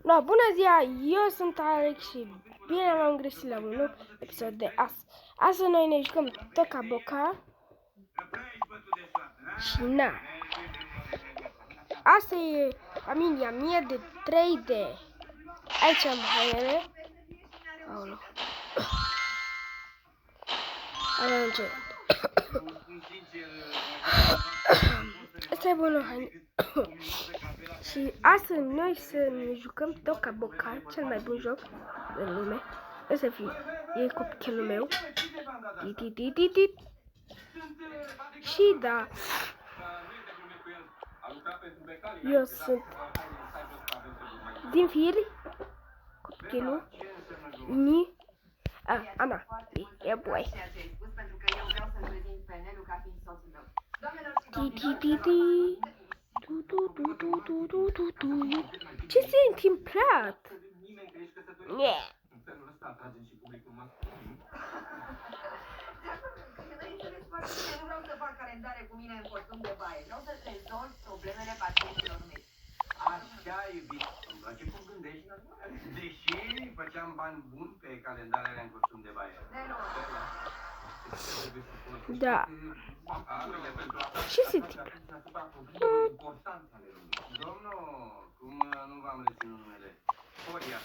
No, bună ziua, eu sunt Alex și bine m-am găsit la un nou episod de As. Astăzi noi ne jucăm Toca Boca și na. Asta e familia mea de 3D. Aici am hainele. Aolo. Am început. Asta e bună haine. Și astăzi noi să ne jucăm Toca Boca, cel mai bun joc din lume. O să fie, e copilul meu. Și da, eu sunt din firi, copilul, Ana, e boy. Ce s-a întâmplat? Nu vreau să fac calendare cu mine în costum de baie. Vreau să rezolv problemele pacienților mei. Așa, iubit. Îmi place cum gândești. Deși făceam bani buni pe calendarele în costum de baie. Da. Ce se întâmplă? Domnul, cum nu v-am reținut numele? Horia.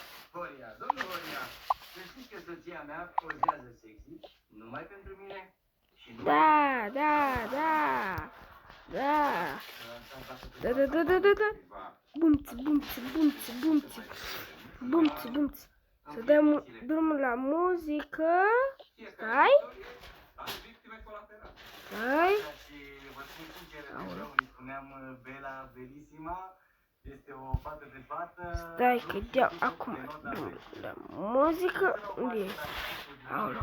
Domnul Horia, să știți că soția mea pozează sexy numai pentru mine. Da. Bumți. Să dăm drumul la muzică. Stai. Stai că dau acum drumul la muzică. Unde e? Aolo.